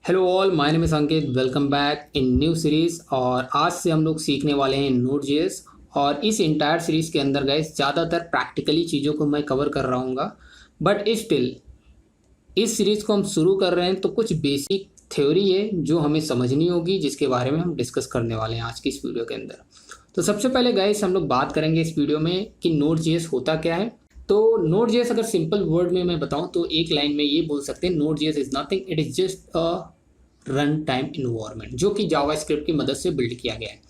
Hello all, my name is Ankit. Welcome back in new series. और आज से हम लोग सीखने वाले हैं नोड.जेएस। और इस इंटायर सीरीज के अंदर गाइस ज़्यादातर प्रैक्टिकली चीज़ों को मैं कवर कर रहा हूँ, बट स्टिल इस सीरीज को हम शुरू कर रहे हैं तो कुछ बेसिक थ्योरी है जो हमें समझनी होगी, जिसके बारे में हम डिस्कस करने वाले हैं आज की इस वीडियो के अंदर। तो सबसे पहले गाइस हम लोग बात करेंगे इस वीडियो में कि नोड.जेएस होता क्या है। तो नोड.जेएस अगर सिंपल वर्ड में मैं बताऊं तो एक लाइन में ये बोल सकते हैं, Node.js is nothing, it is just a run time environment जो कि जावास्क्रिप्ट की मदद से बिल्ड किया गया है।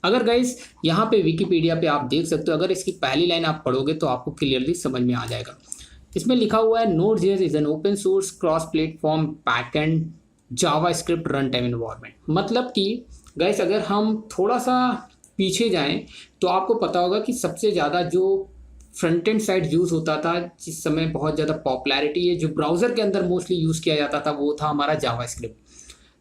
अगर गाइस यहाँ पे विकिपीडिया पे आप देख सकते हो, अगर इसकी पहली लाइन आप पढ़ोगे तो आपको क्लियरली समझ में आ जाएगा। इसमें लिखा हुआ है, Node.js is an open source cross platform backend JavaScript run time environment. मतलब कि गाइस अगर हम थोड़ा सा पीछे जाएं तो आपको पता होगा कि सबसे ज़्यादा जो फ्रंट एंड साइड यूज़ होता था, जिस समय बहुत ज़्यादा पॉपुलैरिटी है, जो ब्राउज़र के अंदर मोस्टली यूज़ किया जाता था, वो था हमारा जावास्क्रिप्ट।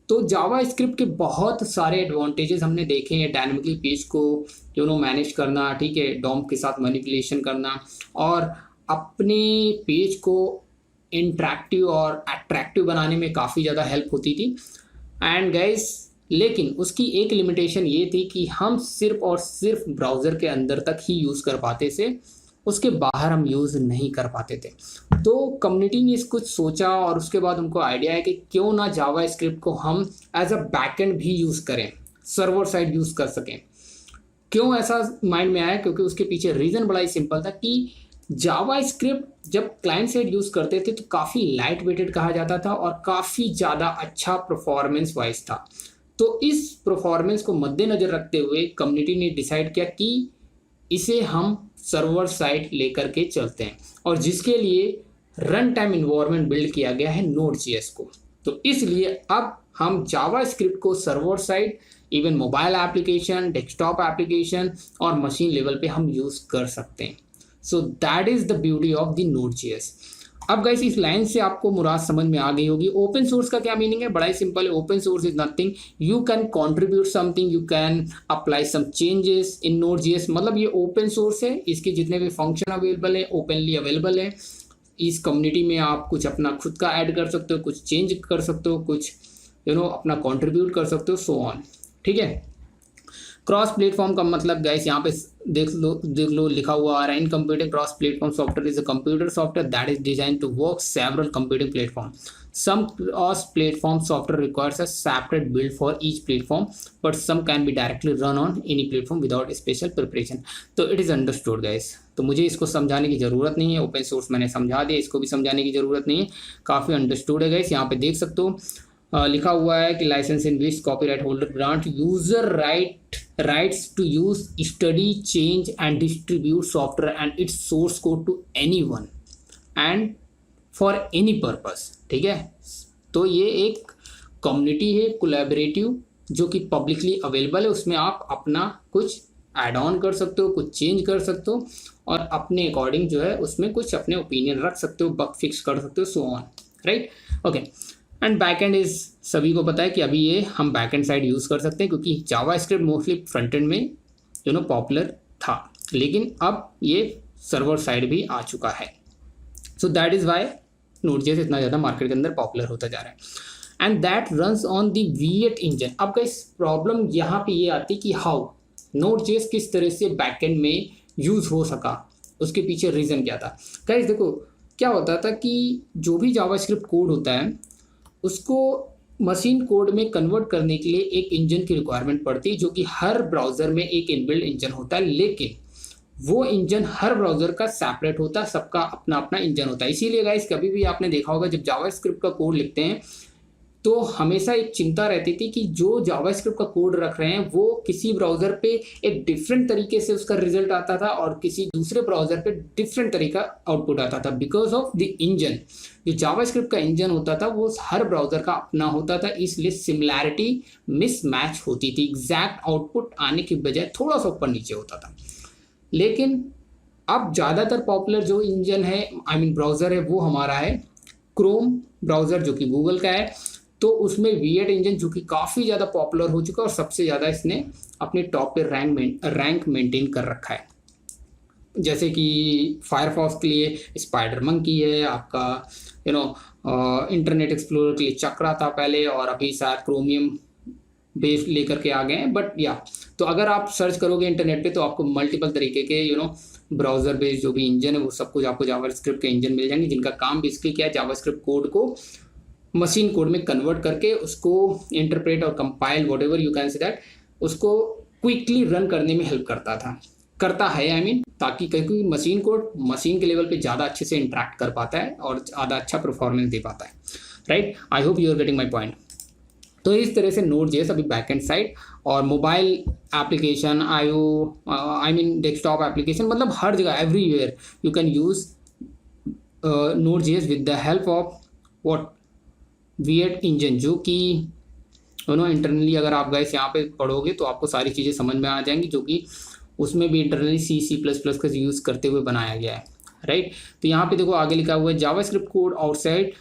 तो जावास्क्रिप्ट के बहुत सारे एडवांटेजेस हमने देखे हैं। डायनामिकली पेज को मैनेज करना, ठीक है, डॉम के साथ मैनिपुलेशन करना और अपने पेज को इंटरेक्टिव और अट्रैक्टिव बनाने में काफ़ी ज़्यादा हेल्प होती थी। एंड गाइस लेकिन उसकी एक लिमिटेशन ये थी कि हम सिर्फ और सिर्फ ब्राउज़र के अंदर तक ही यूज़ कर पाते थे, उसके बाहर हम यूज़ नहीं कर पाते थे। तो कम्युनिटी ने इसको सोचा और उसके बाद उनको आइडिया है कि क्यों ना जावास्क्रिप्ट को हम एज अ बैकएंड भी यूज़ करें, सर्वर साइड यूज़ कर सकें। क्यों ऐसा माइंड में आया? क्योंकि उसके पीछे रीज़न बड़ा ही सिंपल था कि जावास्क्रिप्ट जब क्लाइंट साइड यूज़ करते थे तो काफ़ी लाइट वेटेड कहा जाता था और काफ़ी ज़्यादा अच्छा परफॉर्मेंस वाइज था। तो इस परफॉर्मेंस को मद्देनज़र रखते हुए कम्युनिटी ने डिसाइड किया कि इसे हम सर्वर साइड लेकर के चलते हैं, और जिसके लिए रन टाइम इन्वायरमेंट बिल्ड किया गया है नोड.जेएस को। तो इसलिए अब हम जावास्क्रिप्ट को server side, even mobile application, desktop application और मशीन लेवल पे हम यूज़ कर सकते हैं। So that is the beauty of the Node.js. अब गाइस इस लाइन से आपको मुराद समझ में आ गई होगी। ओपन सोर्स का क्या मीनिंग है? बड़ा ही सिंपल है। Open source is nothing, you can contribute something, you can apply some changes in Node.js. मतलब ये ओपन सोर्स है, इसके जितने भी फंक्शन अवेलेबल है ओपनली अवेलेबल है। इस कम्युनिटी में आप कुछ अपना खुद का ऐड कर सकते हो, कुछ चेंज कर सकते हो, कुछ अपना कंट्रीब्यूट कर सकते हो, सो ऑन। ठीक है। क्रॉस प्लेटफॉर्म का मतलब गाइस यहाँ पे देख लो लिखा हुआ आ रहा है, in computing cross platform software is a computer software that is design to work several computing platform. Some cross platform software requires a separate build for each platform, but some can be directly run on any platform without special preparation. तो it is understood guys। तो मुझे इसको समझाने की ज़रूरत नहीं है, open source मैंने समझा दिया, इसको भी समझाने की ज़रूरत नहीं है, काफ़ी अंडरस्टूड है गाइस। यहाँ पे देख सकते हो लिखा हुआ है कि licence in which copyright holder grant user rights to use, study, change and distribute software and its source code to anyone and for any purpose. ठीक है। तो ये एक कम्युनिटी है कोलैबोरेटिव जो कि पब्लिकली अवेलेबल है, उसमें आप अपना कुछ ऐड ऑन कर सकते हो, कुछ चेंज कर सकते हो और अपने अकॉर्डिंग उसमें कुछ अपने ओपिनियन रख सकते हो, बग फिक्स कर सकते हो, so on, right. Okay. And backend is, सभी को पता है कि अभी ये हम बैकएंड साइड यूज़ कर सकते हैं क्योंकि जावास्क्रिप्ट मोस्टली फ्रंट एंड में पॉपुलर था, लेकिन अब ये सर्वर साइड भी आ चुका है। सो दैट इज़ वाई नोड.जेएस इतना ज़्यादा मार्केट के अंदर पॉपुलर होता जा रहा है। And that runs on the V8 engine. अब का इस प्रॉब्लम यहाँ पे ये आती कि हाउ नोड.जेएस किस तरह से बैकएंड में यूज़ हो सका, उसके पीछे रीज़न क्या था। गाइस देखो क्या होता था कि जो भी जावास्क्रिप्ट कोड होता है उसको मशीन कोड में कन्वर्ट करने के लिए एक इंजन की रिक्वायरमेंट पड़ती है, जो कि हर ब्राउज़र में एक इनबिल्ट इंजन होता है, लेकिन वो इंजन हर ब्राउज़र का सेपरेट होता है, सबका अपना अपना इंजन होता है। इसीलिए गाइस कभी भी आपने देखा होगा जब जावास्क्रिप्ट का कोड लिखते हैं तो हमेशा एक चिंता रहती थी कि जो जावास्क्रिप्ट का कोड रख रहे हैं वो किसी ब्राउज़र पे एक डिफरेंट तरीके से उसका रिजल्ट आता था और किसी दूसरे ब्राउज़र पे डिफरेंट तरीका आउटपुट आता था, बिकॉज ऑफ द इंजन। जो जावास्क्रिप्ट का इंजन होता था वो हर ब्राउज़र का अपना होता था, इसलिए सिमिलैरिटी मिसमैच होती थी, एग्जैक्ट आउटपुट आने की बजाय थोड़ा सा ऊपर नीचे होता था। लेकिन अब ज़्यादातर पॉपुलर जो इंजन है, ब्राउज़र है, वो हमारा है क्रोम ब्राउज़र जो कि गूगल का है। तो उसमें V8 इंजन जो कि काफ़ी ज़्यादा पॉपुलर हो चुका है और सबसे ज़्यादा इसने अपने टॉप पे रैंक मेंटेन कर रखा है। जैसे कि फायरफॉक्स के लिए स्पाइडर मंकी है, आपका इंटरनेट एक्सप्लोरर के लिए चक्रा था पहले, और अभी शायद क्रोमियम बेस लेकर के आ गए हैं। बट या तो अगर आप सर्च करोगे इंटरनेट पे तो आपको मल्टीपल तरीके के ब्राउजर बेस्ड जो भी इंजन है वो सब कुछ आपको जावास्क्रिप्ट के इंजन मिल जाएंगे, जिनका काम बेसिकली क्या है, जावास्क्रिप्ट कोड को मशीन कोड में कन्वर्ट करके उसको इंटरप्रेट और compile what ever you can say that, उसको क्विकली रन करने में हेल्प करता है आई मीन, ताकि क्योंकि मशीन कोड मशीन के लेवल पे ज़्यादा अच्छे से इंटरेक्ट कर पाता है और ज़्यादा अच्छा परफॉर्मेंस दे पाता है, right. I hope you are getting my point. तो इस तरह से Node.js अभी बैकएंड साइड और mobile application, I mean desktop application, मतलब हर जगह everywhere you can use Node.js with the help of what weird engine, जो कि इंटरनली अगर आप गाइस यहाँ पे पढ़ोगे तो आपको सारी चीज़ें समझ में आ जाएंगी, जो कि उसमें भी इंटरनली C++ का यूज़ करते हुए बनाया गया है, राइट। तो यहाँ पे देखो आगे लिखा हुआ है जावास्क्रिप्ट कोड आउटसाइड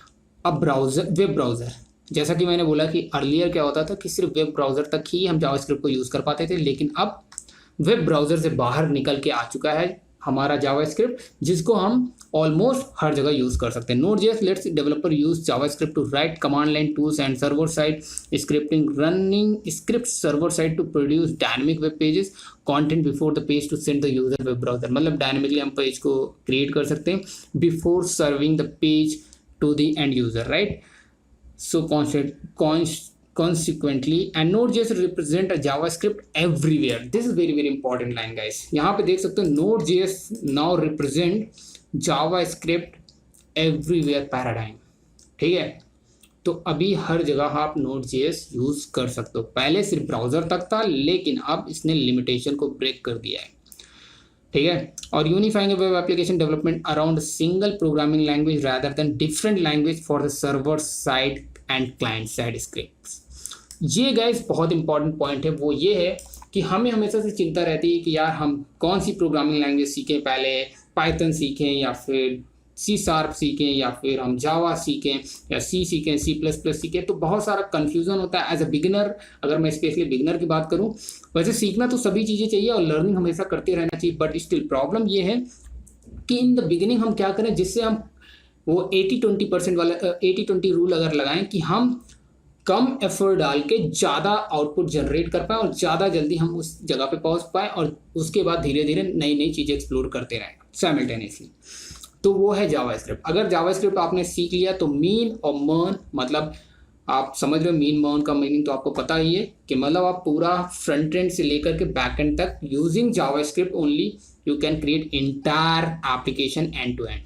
अ ब्राउजर, वेब ब्राउजर। जैसा कि मैंने बोला कि अर्लियर क्या होता था कि सिर्फ वेब ब्राउजर तक ही हम जावास्क्रिप्ट को यूज़ कर पाते थे, लेकिन अब वेब ब्राउजर से बाहर निकल के आ चुका है हमारा जावास्क्रिप्ट, जिसको हम ऑलमोस्ट हर जगह यूज़ कर सकते हैं। Node.js let's developer use JavaScript to write command line tools and server side scripting, running script server side to produce dynamic web pages content before the page to send the user web browser. मतलब dynamically हम page को create कर सकते हैं before serving the page to the end user, right. So consequently, and Node.js represent a JavaScript everywhere. This is very very important line, guys. यहाँ पे देख सकते हो Node.js now represent JavaScript everywhere paradigm. ठीक है, तो अभी हर जगह आप Node.js यूज कर सकते हो। पहले सिर्फ ब्राउजर तक था, लेकिन अब इसने लिमिटेशन को ब्रेक कर दिया है, ठीक है। और unifying web application development around single programming language rather than different language for the server side and client side scripts. ये गाइस बहुत इंपॉर्टेंट पॉइंट है, वो ये है कि हमें हमेशा से चिंता रहती है कि यार हम कौन सी प्रोग्रामिंग लैंग्वेज सीखें, पहले पाइथन सीखें या फिर C# सीखें या फिर हम जावा सीखें या C सीखें, C++ सीखें। तो बहुत सारा कन्फ्यूजन होता है एज अ बिगिनर। अगर मैं स्पेशली बिगिनर की बात करूं, वैसे सीखना तो सभी चीज़ें चाहिए और लर्निंग हमेशा करते रहना चाहिए, बट स्टिल प्रॉब्लम ये है कि इन द बिगिनिंग हम क्या करें जिससे हम वो 80-20% वाला 80-20 रूल अगर लगाएं कि हम कम एफर्ट डाल के ज़्यादा आउटपुट जनरेट कर पाएँ और ज़्यादा जल्दी हम उस जगह पे पहुंच पाएँ, और उसके बाद धीरे धीरे नई नई चीज़ें एक्सप्लोर करते रहें साइमल्टेनियसली। तो वो है जावास्क्रिप्ट। अगर जावास्क्रिप्ट आपने सीख लिया तो मीन और मर्न, मतलब आप समझ रहे हो मीन मर्न का मीनिंग तो आपको पता ही है कि मतलब आप पूरा फ्रंट एंड से लेकर के बैक एंड तक using JavaScript only you can create entire application end to and.